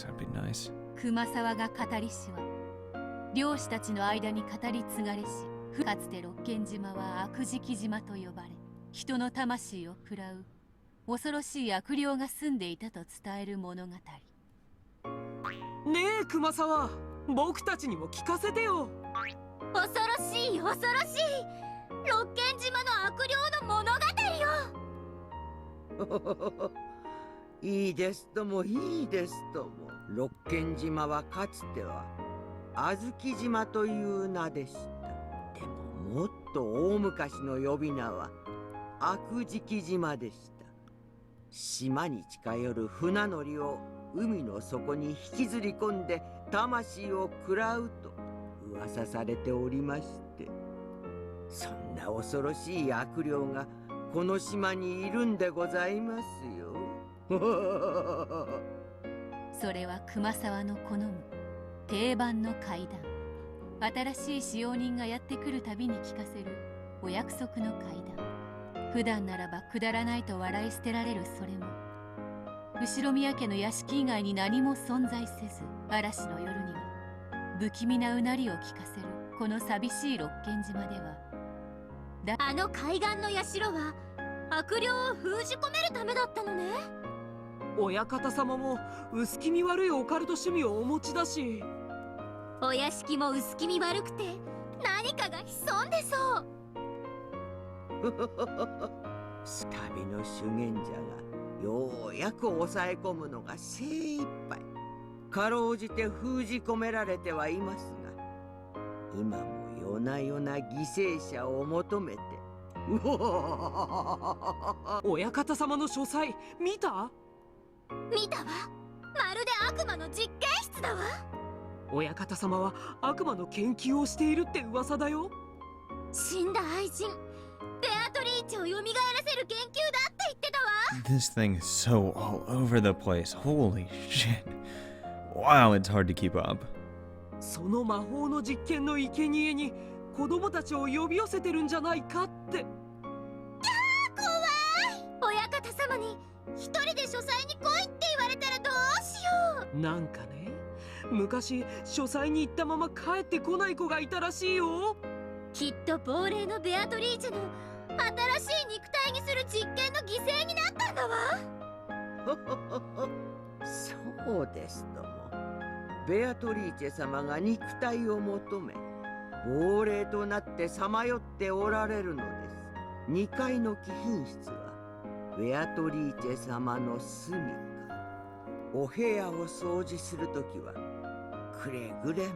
that'd be nice. 熊沢が語りしは漁師たちの間に語り継がれし、かつて六軒島は悪食島と呼ばれ、人の魂を喰らう恐ろしい悪霊が住んでいたと伝える物語。ねえ熊沢、僕たちにも聞かせてよ。恐ろしい恐ろしい六軒島の悪霊の物語よ。いいですともいいですとも。六軒島はかつては小豆島という名でした。でももっと大昔の呼び名は悪食島でした。島に近寄る船乗りを海の底に引きずり込んで魂を食らうと噂されておりまして、そんな恐ろしい悪霊がこの島にいるんでございますよ。それは熊沢の好む定番の怪談。新しい使用人がやってくるたびに聞かせるお約束の怪談。普段ならばくだらないと笑い捨てられるそれも、後ろ宮家の屋敷以外に何も存在せず、嵐の夜には不気味なうなりを聞かせるこの寂しい六軒島では、あの海岸の社は悪霊を封じ込めるためだったのね。親方様も薄気味悪いオカルト趣味をお持ちだし、お屋敷も薄気味悪くて何かが潜んでそう。旅の修験者がようやく抑え込むのが精一杯。かろうじて封じ込められてはいますが、今も夜な夜な犠牲者を求めて。親方様の書斎見た？見たわ。まるで悪魔の実験室だわ。親方様は悪魔の研究をしているって噂だよ。死んだ愛人ベアトリーチェを蘇らせる研究だって言ってたわ。 This thing is so all over the place. Holy shit. Wow, it's hard to keep up. その魔法の実験の生贄に子供たちを呼び寄せてるんじゃないかって。怖い。親方様に一人で書斎に来いって言われたらどうしよう。なんかね、昔書斎に行ったまま帰ってこない子がいたらしいよ。きっと亡霊のベアトリーチェの新しい肉体にする実験の犠牲になったんだわ。そうですとも。ベアトリーチェ様が肉体を求め亡霊となってさまよっておられるのです。2階の貴賓室はベアトリーチェ様の住みか。お部屋を掃除するときはくれぐれも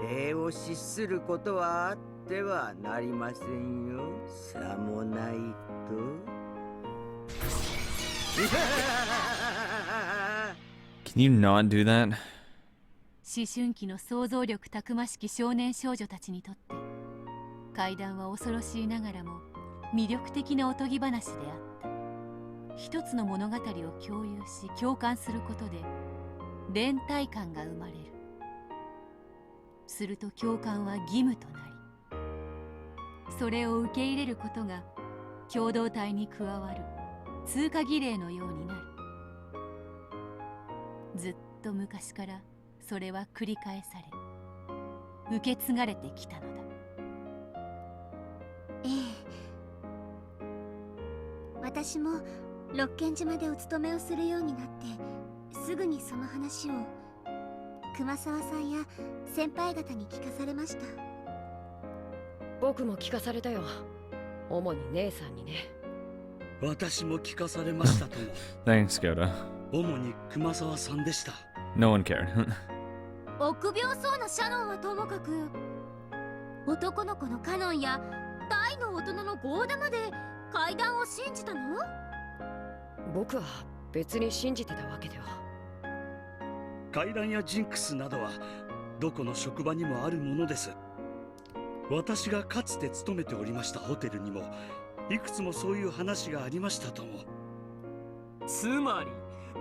霊を失することはあってはなりませんよ。さもないと。Can you not do that? 思春期の想像力たくましき少年少女たちにとって怪談は恐ろしいながらも魅力的なおとぎ話であった。一つの物語を共有し共感することで連帯感が生まれる。すると共感は義務となり、それを受け入れることが共同体に加わる通過儀礼のようになる。ずっと昔からそれは繰り返され受け継がれてきたのだ。ええ、私も六軒島でお勤めをするようになってすぐにその話を熊沢さんや先輩方に聞かされました。僕も聞かされたよ。主に姉さんにね。私も聞かされましたとも。Thanks, Kyoto. 主に熊沢さんでした。No one cared. 臆病そうなシャノンはともかく、男の子のカノンや大の大人のゴーダまで怪談を信じたの？僕は別に信じてたわけでは。怪談やジンクスなどはどこの職場にもあるものです。私がかつて勤めておりましたホテルにもいくつもそういう話がありましたとも。つまり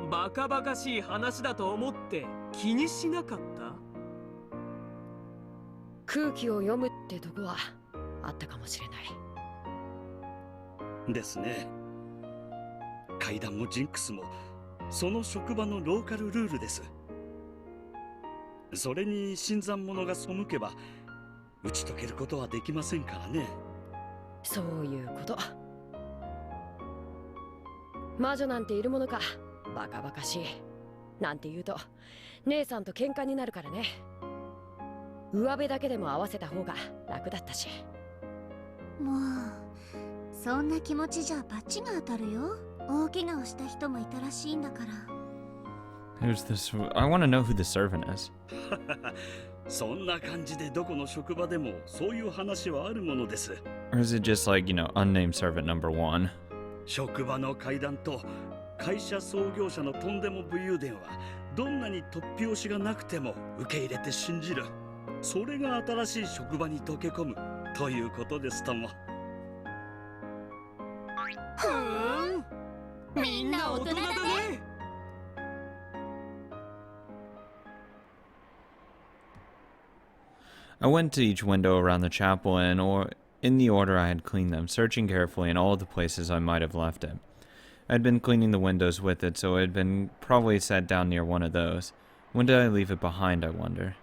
バカバカしい話だと思って気にしなかった？空気を読むってとこはあったかもしれない。ですね。怪談もジンクスもその職場のローカルルールです。それに新参者が背けば打ち解けることはできませんからね。そういうこと。魔女なんているものか。バカバカしい。なんて言うと姉さんと喧嘩になるからね。上辺だけでも合わせた方が楽だったし。もうそんな気持ちじゃバチが当たるよ。大怪我をした人もいたらしいんだから。Who's this? I want to know who the servant is. そんな感じでどこの職場でもそういう話はあるものです。Or is it just like, unnamed servant number 1? 職場の怪談と会社創業者のとんでも武勇伝はどんなに突拍子がなくても受け入れて信じる。それが新しい職場に溶け込むということですとも。ふーん、みんな大人だね。I went to each window around the chapel in the order I had cleaned them, searching carefully in all the places I might have left it. I had been cleaning the windows with it, so it had been probably set down near one of those. When did I leave it behind, I wonder?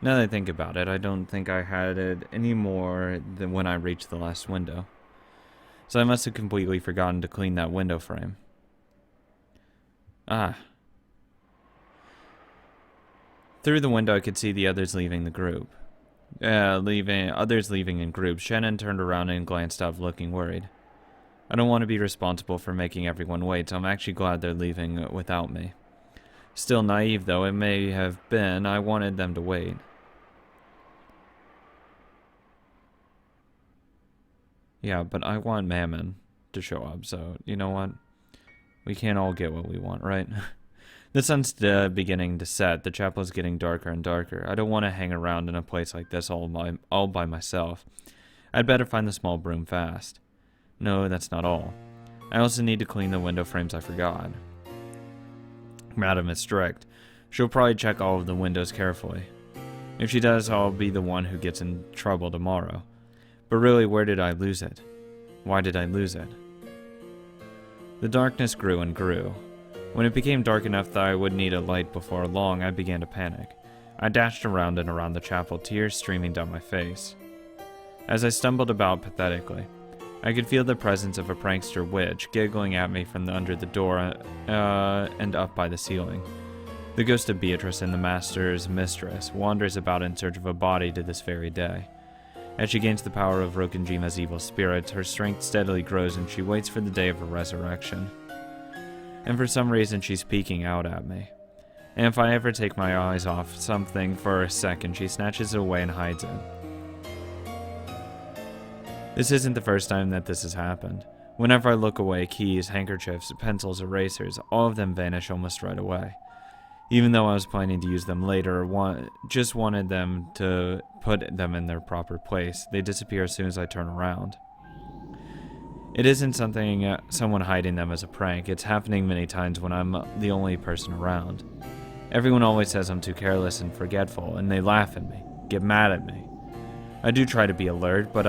Now that I think about it, I don't think I had it any more than when I reached the last window. So I must have completely forgotten to clean that window frame. Ah. Through the window I could see the others leaving the group. Others leaving in groups. Shannon turned around and glanced up, looking worried. I don't want to be responsible for making everyone wait, so I'm actually glad they're leaving without me. Still naive though it may have been, I wanted them to wait. Yeah, but I want Mammon to show up, so you know what? We can't all get what we want, right? The sun's beginning to set. The chapel is getting darker and darker. I don't want to hang around in a place like this all by myself. I'd better find the small broom fast. No, that's not all. I also need to clean the window frames I forgot. Madam is strict. She'll probably check all of the windows carefully. If she does, I'll be the one who gets in trouble tomorrow. But really, where did I lose it? Why did I lose it? The darkness grew and grew. When it became dark enough that I would need a light before long, I began to panic. I dashed around and around the chapel, tears streaming down my face. As I stumbled about pathetically, I could feel the presence of a prankster witch giggling at me from under the door and up by the ceiling. The ghost of Beatrice and the master's mistress wanders about in search of a body to this very day. As she gains the power of Rokenjima's evil spirit, her strength steadily grows and she waits for the day of her resurrection. And for some reason she's peeking out at me. And if I ever take my eyes off something for a second, she snatches it away and hides it. This isn't the first time that this has happened. Whenever I look away, keys, handkerchiefs, pencils, erasers, all of them vanish almost right away. Even though I was planning to use them later or just wanted them to put them in their proper place, they disappear as soon as I turn around. It isn't someone hiding them as a prank. It's happening many times when I'm the only person around. Everyone always says I'm too careless and forgetful, and they laugh at me, get mad at me. I do try to be alert, but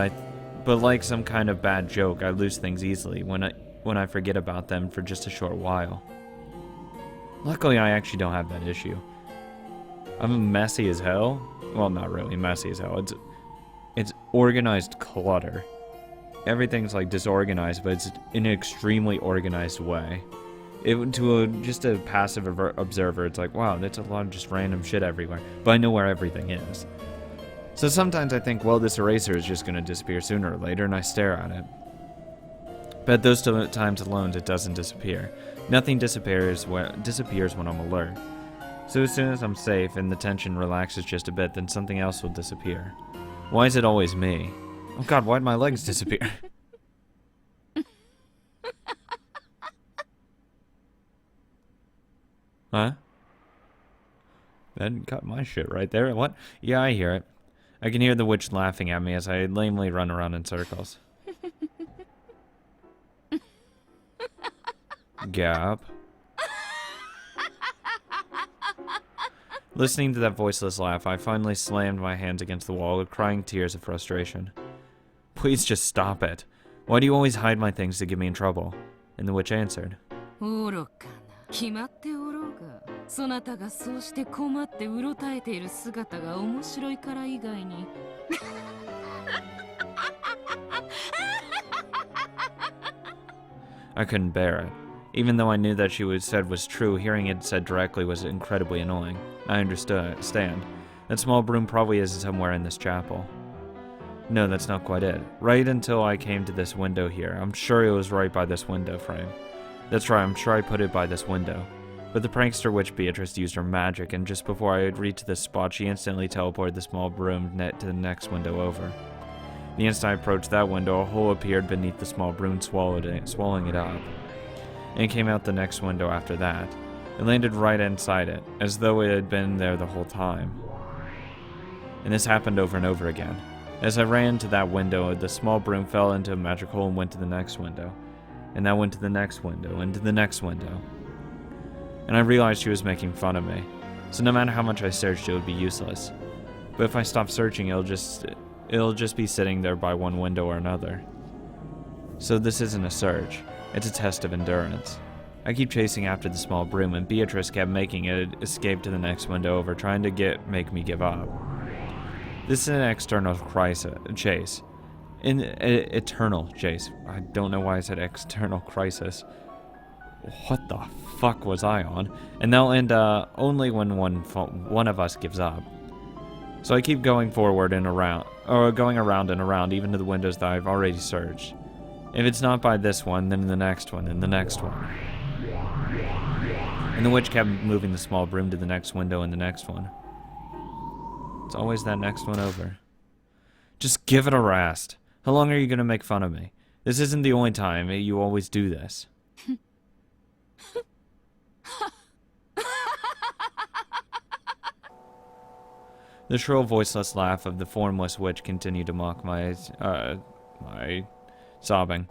like some kind of bad joke, I lose things easily when I forget about them for just a short while. Luckily, I actually don't have that issue. I'm messy as hell. Well, not really messy as hell. It's organized clutter. Everything's like disorganized, but it's in an extremely organized way. Just a passive observer, it's like, wow, that's a lot of just random shit everywhere. But I know where everything is. So sometimes I think, well, this eraser is just going to disappear sooner or later, and I stare at it. But at those times alone, it doesn't disappear. Nothing disappears when I'm alert. So as soon as I'm safe and the tension relaxes just a bit, then something else will disappear. Why is it always me? Oh god, why'd my legs disappear? Huh? That got my shit right there. What? Yeah, I hear it. I can hear the witch laughing at me as I lamely run around in circles. Gap. Listening to that voiceless laugh, I finally slammed my hands against the wall, crying tears of frustration. Please just stop it. Why do you always hide my things to get me in trouble? And the witch answered. 愚かな。決まっておろうが。そなたがそうして困ってうろたえている姿が面白いから以外に。I couldn't bear it. Even though I knew that she said was true, hearing it said directly was incredibly annoying. I understand. That small broom probably is somewhere in this chapel. No, that's not quite it. Right until I came to this window here. I'm sure it was right by this window frame. That's right, I'm sure I put it by this window. But the prankster witch Beatrice used her magic, and just before I had reached this spot, she instantly teleported the small broom net to the next window over. The instant I approached that window, a hole appeared beneath the small broom, swallowing it up. And it came out the next window after that. It landed right inside it, as though it had been there the whole time. And this happened over and over again. As I ran to that window, the small broom fell into a magic hole and went to the next window. And that went to the next window, and to the next window. And I realized she was making fun of me. So no matter how much I searched, it would be useless. But if I stop searching, it'll just be sitting there by one window or another. So this isn't a search. It's a test of endurance. I keep chasing after the small broom, and Beatrice kept making it escape to the next window over, trying to make me give up. This is an external chase. Eternal chase. I don't know why I said external crisis. What the fuck was I on? And they'll end only when one of us gives up. So I keep going forward and around, or going around and around, even to the windows that I've already searched. If it's not by this one, then the next one, and the next one. And the witch kept moving the small broom to the next window and the next one. It's always that next one over. Just give it a rest. How long are you gonna make fun of me? This isn't the only time. You always do this. The shrill, voiceless laugh of the formless witch continued to mock my sobbing.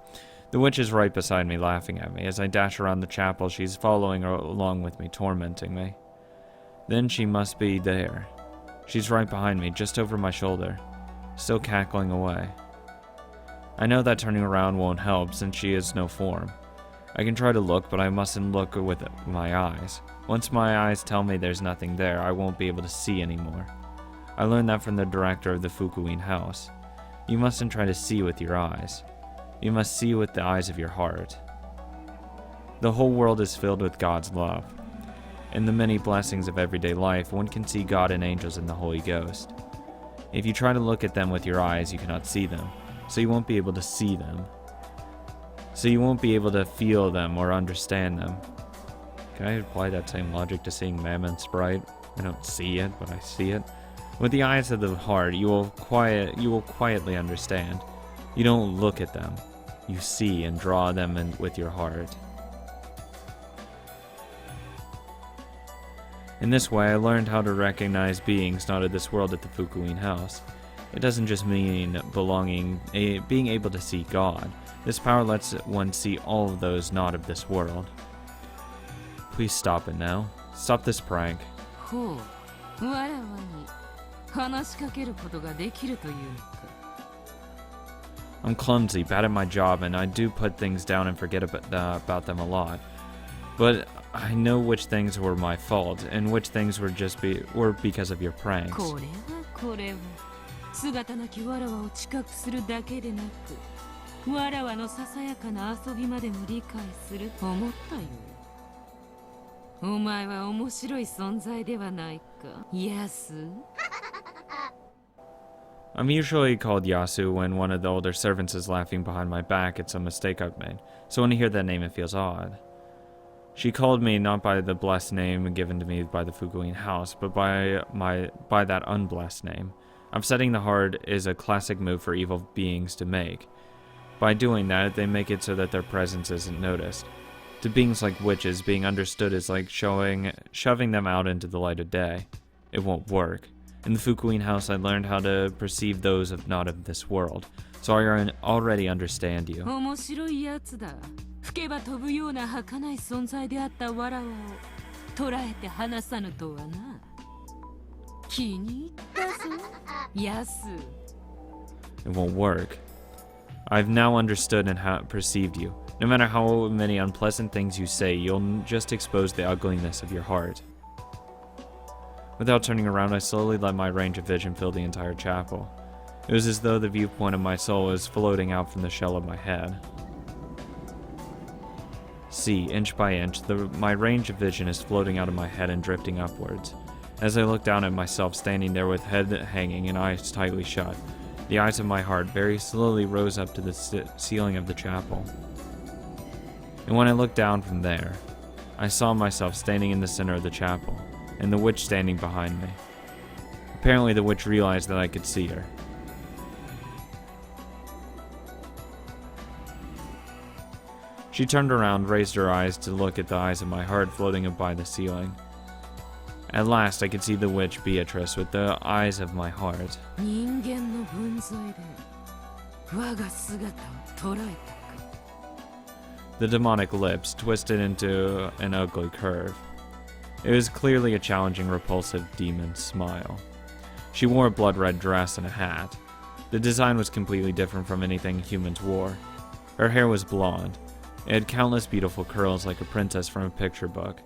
The witch is right beside me, laughing at me. As I dash around the chapel, she's following along with me, tormenting me. Then she must be there. She's right behind me, just over my shoulder, still cackling away. I know that turning around won't help, since she is no form. I can try to look, but I mustn't look with my eyes. Once my eyes tell me there's nothing there, I won't be able to see anymore. I learned that from the director of the Fukuin house. You mustn't try to see with your eyes. You must see with the eyes of your heart. The whole world is filled with God's love. In the many blessings of everyday life, one can see God and angels and the Holy Ghost. If you try to look at them with your eyes, you cannot see them, so you won't be able to see them. So you won't be able to feel them or understand them. Can I apply that same logic to seeing Mammon Sprite? I don't see it, but I see it. With the eyes of the heart, you will quietly understand. You don't look at them. You see and draw them in with your heart. In this way, I learned how to recognize beings not of this world at the Fukuin house. It doesn't just mean being able to see God. This power lets one see all of those not of this world. Please stop it now. Stop this prank. I'm clumsy, bad at my job, and I do put things down and forget about them a lot. But I know which things were my fault, and which things were because of your pranks. I'm usually called Yasu when one of the older servants is laughing behind my back at some mistake I've made, so when I hear that name it feels odd. She called me not by the blessed name given to me by the Fukuin house, but by that unblessed name. Upsetting the heart is a classic move for evil beings to make. By doing that, they make it so that their presence isn't noticed. To beings like witches, being understood is like shoving them out into the light of day. It won't work. In the Fukuin house, I learned how to perceive those not of this world, so I already understand you. It won't work. I've now understood and perceived you. No matter how many unpleasant things you say, you'll just expose the ugliness of your heart. Without turning around, I slowly let my range of vision fill the entire chapel. It was as though the viewpoint of my soul was floating out from the shell of my head. See, inch by inch, my range of vision is floating out of my head and drifting upwards. As I look down at myself standing there with head hanging and eyes tightly shut, the eyes of my heart very slowly rose up to the ceiling of the chapel. And when I looked down from there, I saw myself standing in the center of the chapel, and the witch standing behind me. Apparently the witch realized that I could see her. She turned around, raised her eyes to look at the eyes of my heart floating up by the ceiling. At last I could see the witch Beatrice with the eyes of my heart. The demonic lips twisted into an ugly curve. It was clearly a challenging, repulsive demon smile. She wore a blood-red dress and a hat. The design was completely different from anything humans wore. Her hair was blonde. It had countless beautiful curls like a princess from a picture book.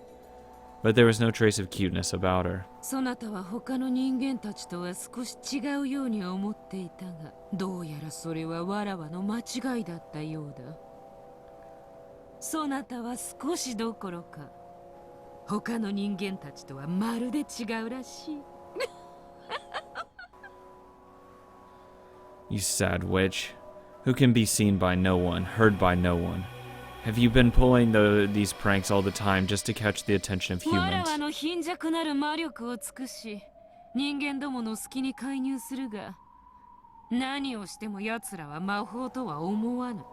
But there was no trace of cuteness about her. そなたは他の人間たちとは少し違うように思っていたが、どうやらそれはわらわの間違いだったようだ。そなたは少しどころか、他の人間たちとはまるで違うらしい。You sad witch, who can be seen by no one, heard by no one. Have you been pulling these pranks all the time just to catch the attention of humans? わらわの貧弱なる魔力を尽くし、人間どもの好きに介入するが、何をしても奴らは魔法とは思わぬ。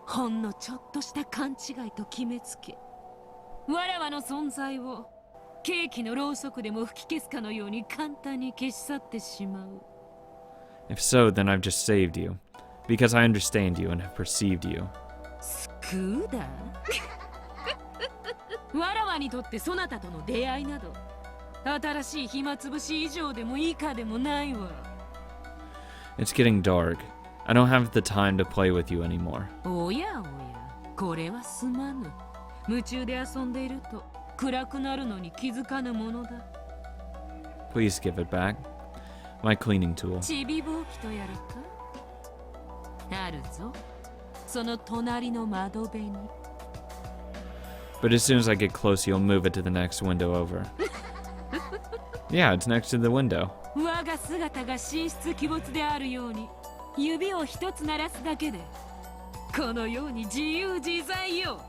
ほんのちょっとした勘違いと決めつけ、わらわの存在をケーキのろうそくでも吹き消すかのように簡単に消し去ってしまう。If so, then I've just saved you, because I understand you and have perceived you. 救うだわらわにとってそなたとの出会いなど、新しい暇つぶし以上でも以下でもないわ。It's getting dark. I don't have the time to play with you anymore. おやおや、これはすまぬ。夢中で遊んでいると暗くなるのに気づかぬものだ。Please give it back. My cleaning tool. ちびぼうきとやるか。あるぞ。その隣の窓辺に。But as soon as I get close, you'll move it to the next window over. Yeah, it's next to the window. 我が姿が神出鬼没であるように、指を一つ鳴らすだけで、このように自由自在よ。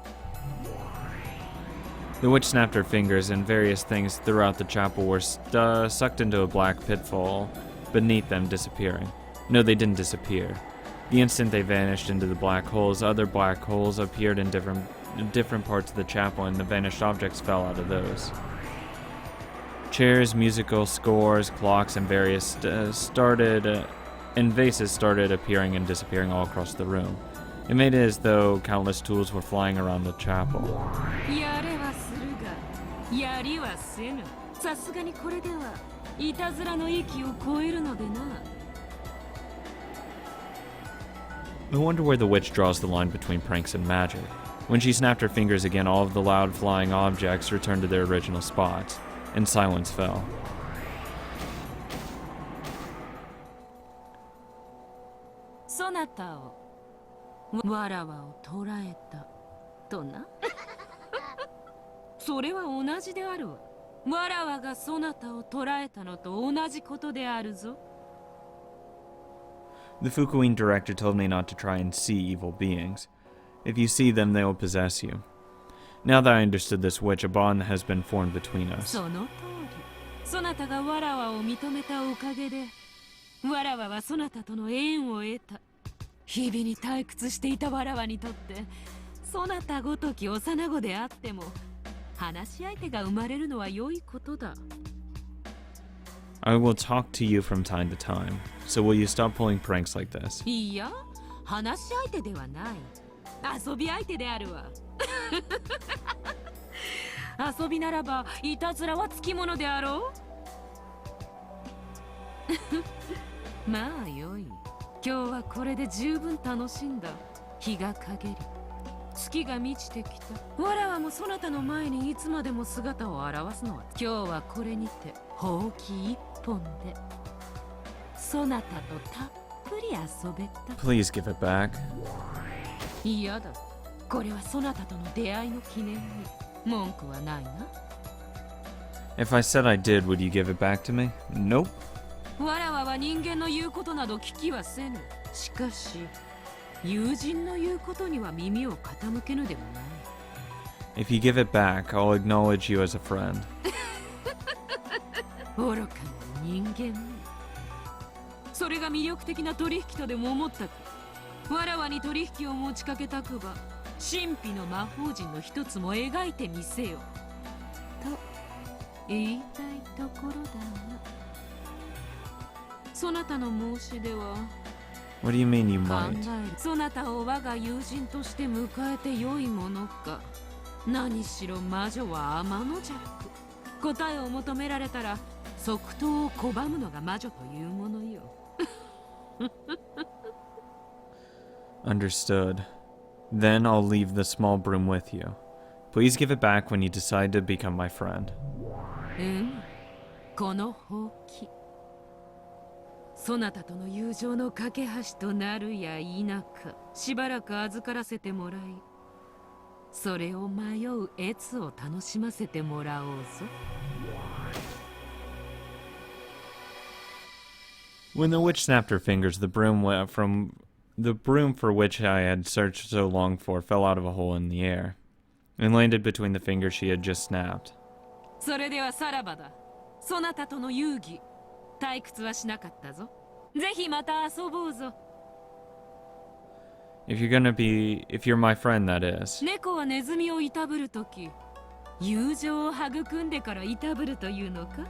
The witch snapped her fingers, and various things throughout the chapel were sucked into a black pitfall beneath them, disappearing. No, they didn't disappear. The instant they vanished into the black holes, other black holes appeared in different parts of the chapel, and the vanished objects fell out of those. Chairs, musical scores, clocks, and vases started appearing and disappearing all across the room. It made it as though countless tools were flying around the chapel. やれはするが、やりはせぬ。さすがにこれではいたずらの域を超えるのでな。I wonder where the witch draws the line between pranks and magic. When she snapped her fingers again, all of the loud flying objects returned to their original spots, and silence fell. そなたをわらわを捕らえたとな。それは同じであるわ。わらわがそなたを捕らえたのと同じことであるぞ。The Fukuin director told me not to try and see evil beings. If you see them, they will possess you. Now that I understood this witch, a bond has been formed between us. その通り。そなたがわらわを認めたおかげで、わらわはそなたとの縁を得た。日々に退屈していたわらわにとって、そなたごとき幼子であっても、話し相手が生まれるのは良いことだ。I will talk to you from time to time, so will you stop pulling pranks like this? いや、話し相手ではない。遊び相手であるわ。遊びならば、いたずらはつきものであろう。まあよい。今日はこれで十分楽しんだ。日が陰り。月が満ちてきた。わらわもそなたの前にいつまでも姿を現すのは、今日はこれにてほうき一本でそなたとたっぷり遊べた。 Please give it back. 嫌だ。これはそなたとの出会いの記念に。文句はないな。 If I said I did, would you give it back to me? Nope. わらわは人間の言うことなど聞きはせぬ。しかし友人の言うことには耳を傾けぬでもない。 If you give it back, I'll acknowledge you as a friend. 愚かな人間め。それが魅力的な取引とでも思ったか。わらわに取引を持ちかけたくば、神秘の魔法陣の一つも描いてみせよと言いたいところだが、そなたの申し出は What do you mean you 考 might? える。そなたを我が友人として迎えてよいものか。何しろ魔女は天の弱。答えを求められたら即答を拒むのが魔女というものよ。Understood. Then I'll leave the small broom with you. Please give it back when you decide to become my friend. このほうき、そなたとの友情の架け橋となるや否か、しばらく預からせてもらい、それを迷う悦を楽しませてもらおうぞ。 When the witch snapped her fingers, the broom for which I had searched so long for fell out of a hole in the air and landed between the fingers she had just snapped. それではさらばだ。そなたとの遊戯、退屈はしなかったぞ。ぜひまた遊ぼうぞ。 If you're my friend, that is. 猫はネズミをいたぶるとき、友情を育んでからいたぶるというのか。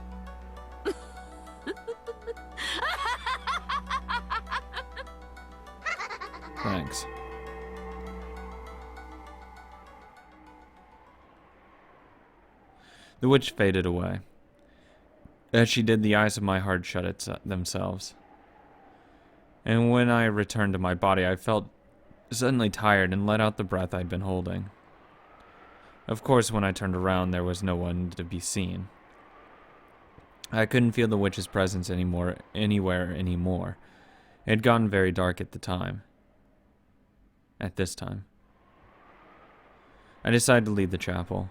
Thanks. The witch faded away. As she did, the eyes of my heart shut themselves. And when I returned to my body, I felt suddenly tired and let out the breath I'd been holding. Of course, when I turned around, there was no one to be seen. I couldn't feel the witch's presence anywhere anymore. It had gotten very dark at this time. I decided to leave the chapel.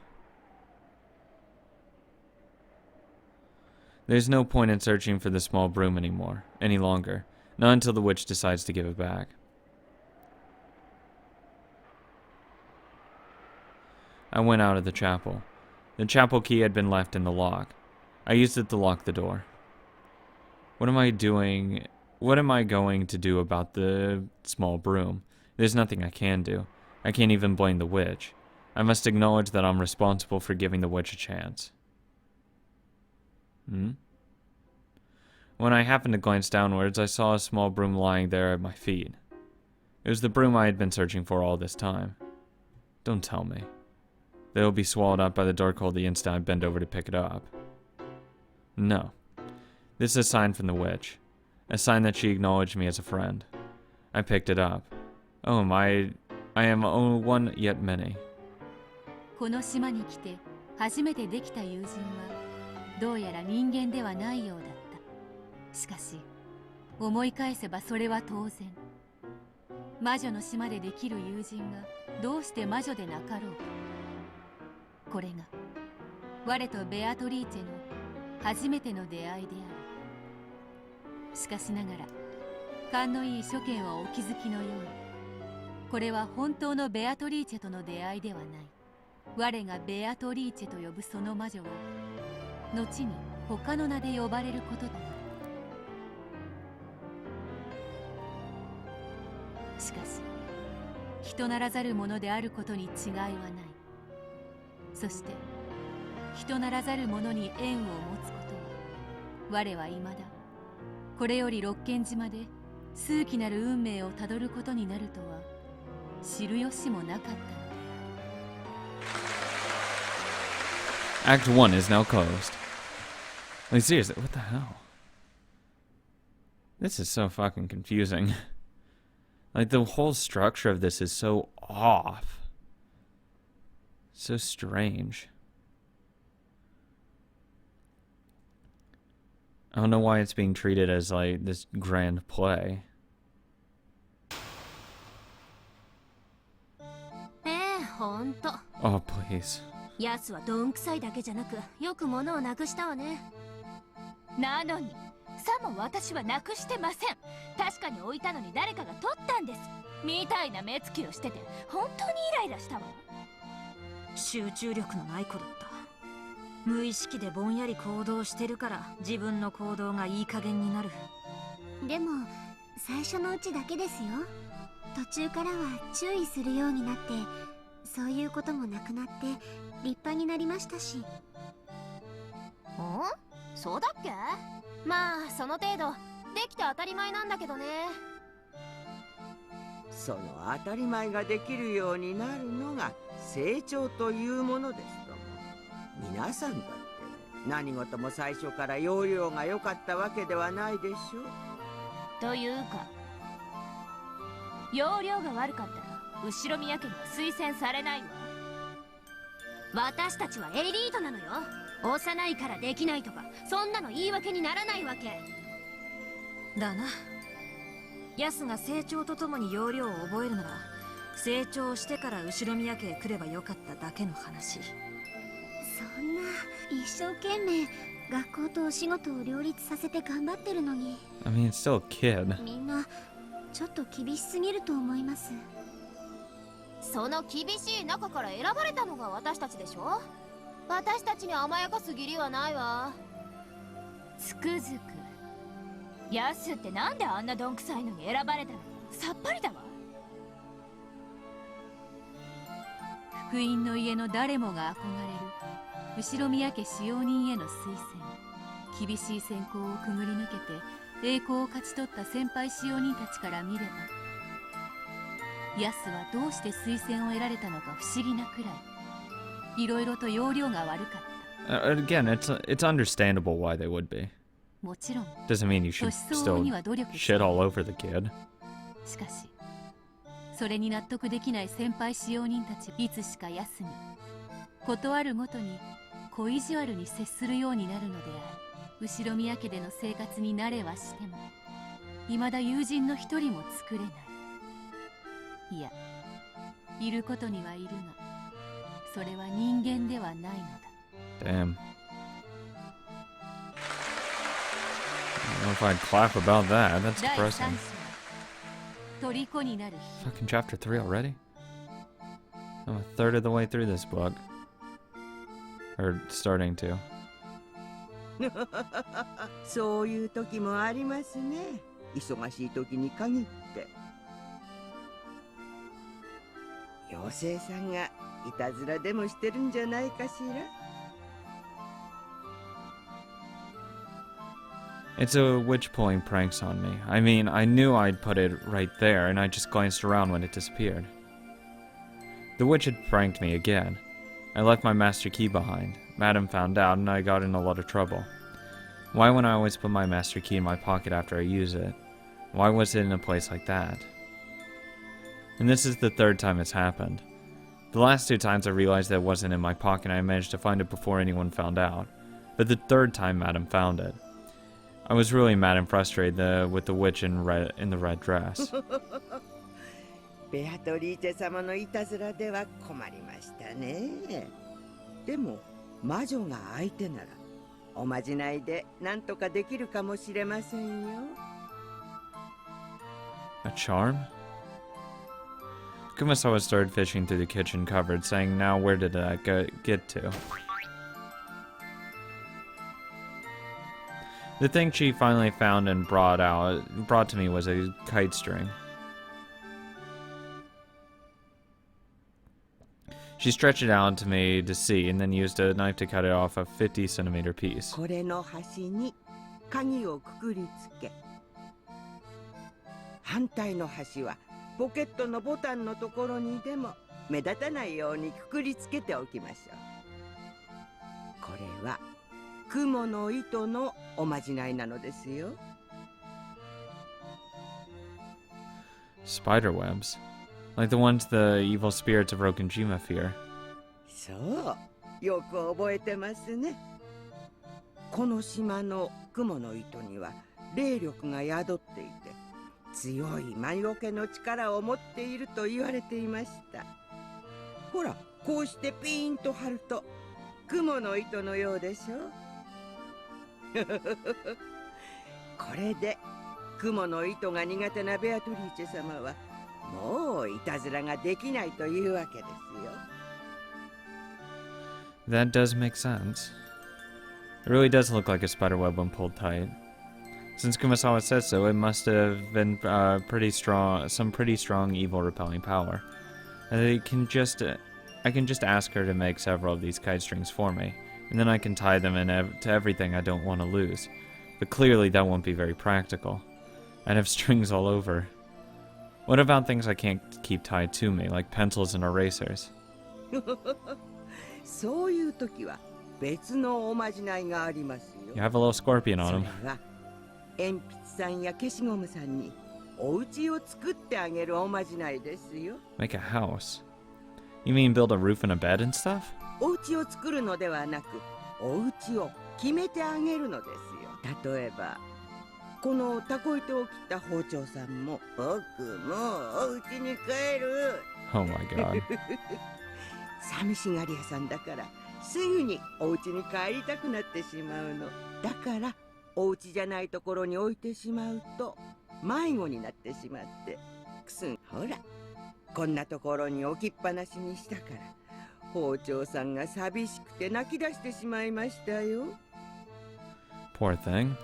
There's no point in searching for the small broom any longer, not until the witch decides to give it back. I went out of the chapel. The chapel key had been left in the lock. I used it to lock the door. What am I doing? What am I going to do about the small broom? There's nothing I can do. I can't even blame the witch. I must acknowledge that I'm responsible for giving the witch a chance. When I happened to glance downwards, I saw a small broom lying there at my feet. It was the broom I had been searching for all this time. Don't tell me. They will be swallowed up by the dark hole the instant I bend over to pick it up. No. This is a sign from the witch. A sign that she acknowledged me as a friend. I picked it up. Oh, I am one yet many. この島に来て初めてできた友人はどうやら人間ではないようだった。しかし思い返せばそれは当然。魔女の島でできる友人がどうして魔女でなかろうか。これが我とベアトリーチェの初めての出会いである。しかしながら勘のいい諸見はお気づきのように、これは本当のベアトリーチェとの出会いではない。我がベアトリーチェと呼ぶその魔女は後に他の名で呼ばれることとなる。しかし人ならざるものであることに違いはない。そして人ならざるものに縁を持つことは我は未だこれより六軒島で数奇なる運命をたどることになるとは知る由もなかったのである。 Act 1 is now closed. Like, seriously, what the hell? This is so fucking confusing. Like, the whole structure of this is so off. So strange. I don't know why it's being treated as like this grand play. ほんと。 Oh, please. ヤスはどんくさいだけじゃなく、よく物をなくしたわね。なのに、さも私はなくしてません。確かに置いたのに誰かが取ったんです。みたいな目つきをしてて、本当にイライラしたわ。集中力のない子だった。無意識でぼんやり行動してるから自分の行動がいい加減になる。でも最初のうちだけですよ。途中からは注意するようになって、そういうこともなくなって立派になりましたし。ん？そうだっけ？まあその程度できて当たり前なんだけどね。その当たり前ができるようになるのが成長というものですとも。皆さんだって何事も最初から要領が良かったわけではないでしょう。というか、要領が悪かったら後ろ宮家には推薦されないわ。私たちはエリートなのよ。幼いからできないとかそんなの言い訳にならないわけだな。ヤスが成長とともに要領を覚えるなら、成長してから後ろ宮家へ来ればよかっただけの話。そんな一生懸命学校とお仕事を両立させて頑張ってるのに。 I mean, it's still a kid. みんなちょっと厳しすぎると思います。その厳しい中から選ばれたのが私たちでしょ。私たちに甘やかす義理はないわ。つくづくヤスってなんであんなどんくさいのに選ばれたの？さっぱりだわ。福音の家の誰もが憧れる後ろ宮家使用人への推薦。厳しい選考をくぐり抜けて栄光を勝ち取った先輩使用人たちから見れば、ヤスはどうして推薦を得られたのか不思議なくらいいろいろと要領が悪かった。Again, it's understandable why they would be. もちろん Doesn't mean you should 年相応 still には努力す shit る。 all over the kid. しかしそれに納得できない先輩使用人たち、いつしかヤスにことあるごとに小意地悪に接するようになるのである。後ろ宮家での生活に慣れはしても未だ友人の一人も作れない。いや、いることにはいるが、それは人間ではないのだ。 Damn. I don't know if I'd clap about that. That's 第 depressing. 三章、虜になる日。 Fucking chapter 3 already? I'm a third of the way through this book. Or starting to. そういう時もありますね。忙しい時に限って。妖精さんがいたずらでもしてるんじゃないかしら。It's a witch pulling pranks on me. I mean, I knew I'd put it right there, and I just glanced around when it disappeared. The witch had pranked me again. I left my master key behind. Madam found out, and I got in a lot of trouble. Why wouldn't I always put my master key in my pocket after I use it? Why was it in a place like that? And this is the third time it's happened. The last two times I realized that it wasn't in my pocket, and I managed to find it before anyone found out. But the third time Madam found it. I was really mad and frustrated with the witch in the red dress. ベアトリーチェ様のいたずらでは困りましたね。でも魔女が相手ならおまじないでなんとかできるかもしれませんよ。 A charm? Kumasawa started fishing through the kitchen cupboard, saying, "Now where did that get to?" The thing she finally found and brought to me was a kite string. She stretched it out to me to see, and then used a knife to cut it off a 50-centimeter piece. これの端に鍵をくくりつけ、反対の端はポケットのボタンのところにでも目立たないようにくくりつけておきましょう。これは雲の糸のおまじないなのですよ。Spider webs. Like the ones the evil spirits of Rokenjima fear. そう、よく覚えてますね。この島の雲の糸には霊力が宿っていて、強い魔除けの力を持っていると言われていました。ほら、こうしてピーンと張ると雲の糸のようでしょ。これで雲の糸が苦手なベアトリーチェ様はもういたずらができないというわけですよ。That does make sense. It really does look like a spider web when pulled tight. Since Kumasawa said so, it must have been some pretty strong evil repelling power. I can just ask her to make several of these kite strings for me, and then I can tie them to everything I don't want to lose. But clearly that won't be very practical. I'd have strings all over. What about things I can't keep tied to me, like pencils and erasers? そういう時は別のおまじないがありますよ。 You have a little scorpion on そ him. れは鉛筆さんや消しゴムさんにお家を作ってあげるおまじないですよ。 Make a house. You mean build a roof and a bed and stuff? お家を作るのではなく、お家を決めてあげるのですよ。例えばこのタコ糸を切った包丁さんも、僕もうお家に帰る。 Oh my god. 寂しがり屋さんだからすぐにお家に帰りたくなってしまうの。だからお家じゃないところに置いてしまうと迷子になってしまって、ほらこんなところに置きっぱなしにしたから包丁さんが寂しくて泣き出してしまいましたよ。 Poor thing.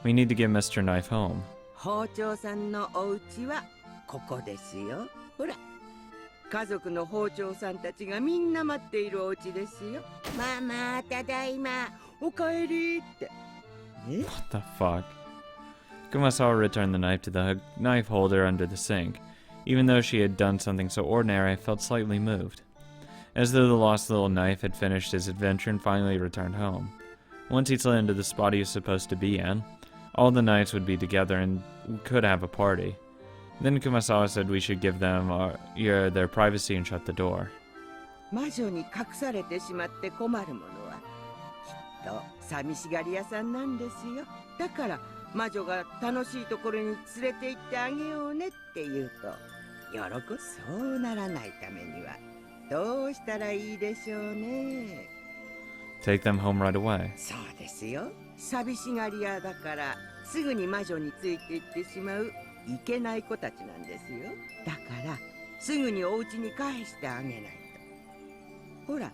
We need to get Mr. Knife home. 包丁さんのお家はここですよ。ほら家族の包丁さんたちがみんな待っているお家ですよ。ママ、ただいま、おかえりって。What the fuck? Kumasawa returned the knife to the knife holder under the sink. Even though she had done something so ordinary, I felt slightly moved. As though the lost little knife had finished his adventure and finally returned home. Once he slid into the spot he was supposed to be in, all the knights would be together and we could have a party. Then Kumasawa said we should give them their privacy and shut the door. 魔女に隠されてしまって困るものはきっと寂しがり屋さんなんですよ。だから魔女が楽しいところに連れて行ってあげようねって言うとそうならないためにはどうしたらいいでしょうね。 Take them home right away. そうですよ。寂しがり屋だからすぐに魔女について行ってしまういけない子たちなんですよ。だからすぐにお家に返してあげないと。ほら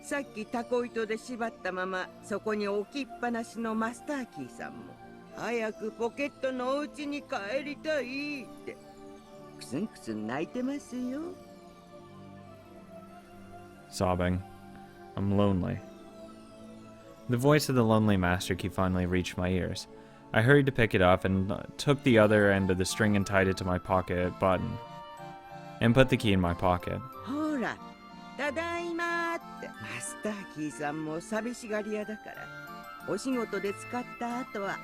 さっきタコ糸で縛ったままそこに置きっぱなしのマスターキーさんも早くポケットのお家に帰りたいってクスンクスン泣いてますよ。 Sobbing. I'm lonely. The voice of the lonely master key finally reached my ears. I hurried to pick it up and took the other end of the string and tied it to my pocket button. And put the key in my pocket. ほら、ただいまって。マスターキーさんも寂しがり屋だから、お仕事で使った後は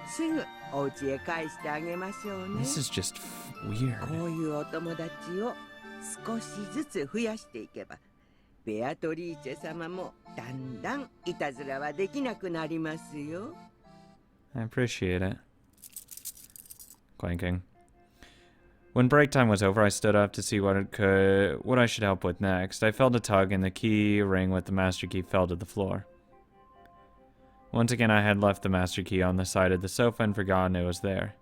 すぐお家へ返してあげましょうね。 This is just weird. こういうお友達を少しずつ増やしていけば、ベアトリーチェ様もだんだんいたずらはできなくなりますよ。 I appreciate it. Clanking. When break time was over, I stood up to see what I should help with next. I felt a tug and the key ring with the master key fell to the floor. Once again, I had left the master key on the side of the sofa and forgotten it was there.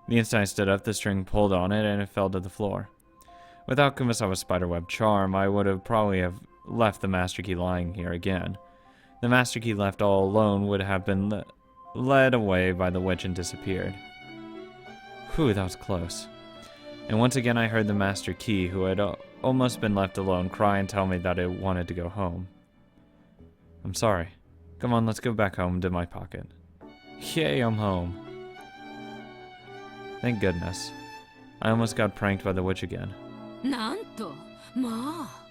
The instant I stood up, the string pulled on it and it fell to the floor. Without Kumasawa's spiderweb charm, I would have probably left the master key lying here again. The master key left all alone would have been led away by the witch and disappeared. Whew, that was close. And once again I heard the master key, who had almost been left alone, cry and tell me that it wanted to go home. I'm sorry. Come on, let's go back home to my pocket. Yay, I'm home. Thank goodness. I almost got pranked by the witch again. なんと、まあ、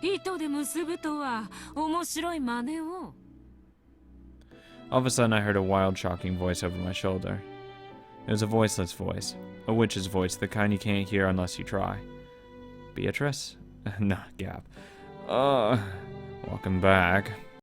糸で結ぶとは面白い真似を。 All of a sudden I heard a wild, shocking voice over my shoulder. It was a voiceless voice. A witch's voice, the kind you can't hear unless you try. Beatrice? Nah, Gap. Welcome back.